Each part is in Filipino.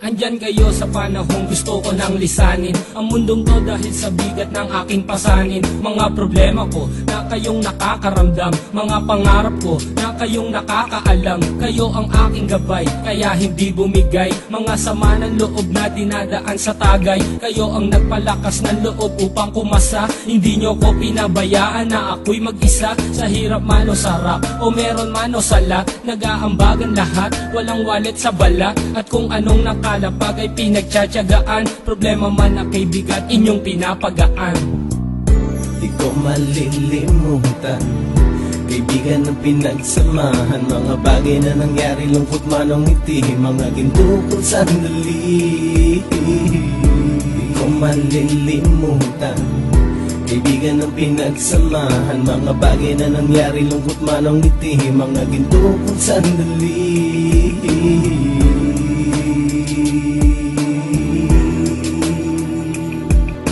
Andyan kayo sa panahong gusto ko nang lisanin ang mundong to dahil sa bigat ng aking pasanin. Mga problema ko na kayong nakakaramdam, mga pangarap ko na kayong nakakaalam. Kayo ang aking gabay, kaya hindi bumigay. Mga sama ng loob na dinadaan sa tagay, kayo ang nagpalakas ng loob upang kumasa. Hindi nyo ko pinabayaan na ako'y mag-isa. Sa hirap man o sarap, o meron man o sala, nag-aambagan lahat, walang walit sa balat. At kung anong nakalapag ay pinagtsatsagaan, problema man na kay bigat, inyong pinapagaan. Di ko malilimutan, kaibigan ng pinagsamahan, mga bagay na nangyari, lungkot man o ngiti, mga ginto kong sandali. Di ko malilimutan, kaibigan ng pinagsamahan, mga bagay na nangyari, lungkot man o ngiti, mga ginto kong sandali.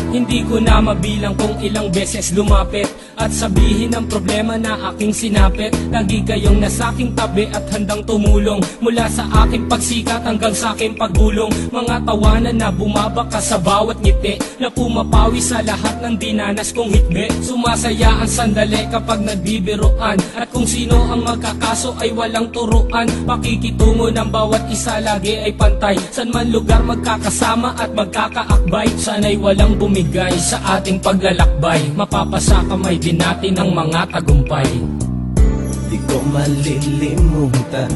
Hindi ko na mabilang kung ilang beses lumapit at sabihin ang problema na aking sinapit. Lagi kayong nasa aking tabi at handang tumulong, mula sa aking pagsikat hanggang sa aking paggulong. Mga tawanan na bumabaka sa bawat ngiti, na pumapawi sa lahat ng dinanas kong hitbe. Sumasaya ang sandali kapag nagbibiruan, at kung sino ang magkakaso ay walang turuan. Pakikitungo ng bawat isa lagi ay pantay, san man lugar magkakasama at magkakaakbay. Sana'y walang bumigay sa ating paglalakbay, mapapasa kamay din natin ang mga tagumpay. Di ko malilimutan,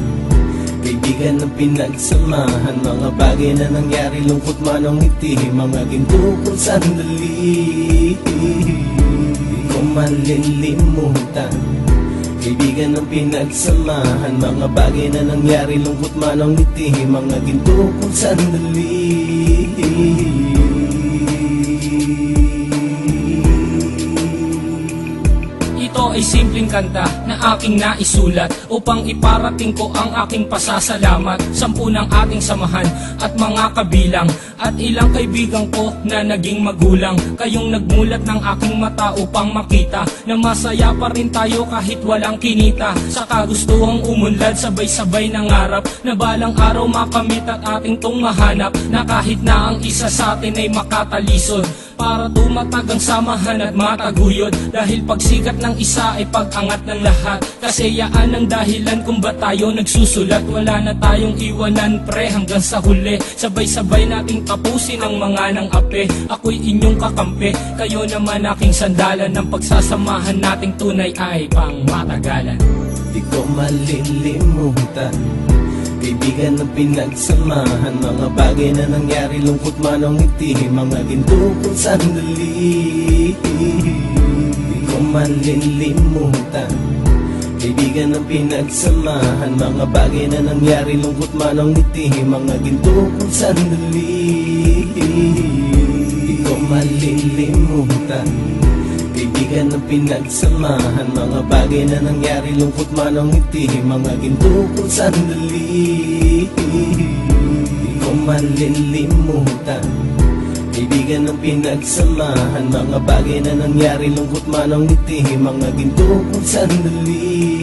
kaibigan ng pinagsamahan, mga bagay na nangyari, lungkot man o ngiti, mga ginto kong sandali. Di ko malilimutan, kaibigan ng pinagsamahan, mga bagay na nangyari, lungkot man o ngiti, mga ginto kong sandali. Ito ay simpleng kanta na aking naisulat upang iparating ko ang aking pasasalamat. 10 ng ating samahan at mga kabilang, at ilang kaibigan ko na naging magulang. Kayong nagmulat ng aking mata upang makita na masaya pa rin tayo kahit walang kinita. Sa kagustuhang umunlad, sabay-sabay nangarap na balang araw makamit at ating tong mahanap, na kahit na ang isa sa atin ay makatalisod, para tumatag ang samahan at mataguyod. Dahil pagsikat ng isa ay pag-angat ng lahat, kasi yaan ang dahilan kung ba't tayo nagsusulat. Wala na tayong iwanan pre hanggang sa huli, sabay-sabay nating tapusin ang mga nang ape. Ako'y inyong kakampi, kayo naman aking sandalan, ng pagsasamahan nating tunay ay pang matagalan. Di ko malilimutan, kaibigan ng pinagsamahan, mga bagay na nangyari, lungkot man o ngiti, mga ginto kong sandali. Di ko malilimutan, kaibigan ng pinagsamahan, mga bagay na nangyari, lungkot man o ngiti, mga ginto kong sandali. Di ko malilimutan, kaibigan ng pinagsamahan, mga bagay na nangyari, lungkot man o ngiti, mga ginto kong sandali. Di ko malilimutan, kaibigan ng pinagsamahan, mga bagay na nangyari, lungkot man o ngiti, mga ginto kong sandali.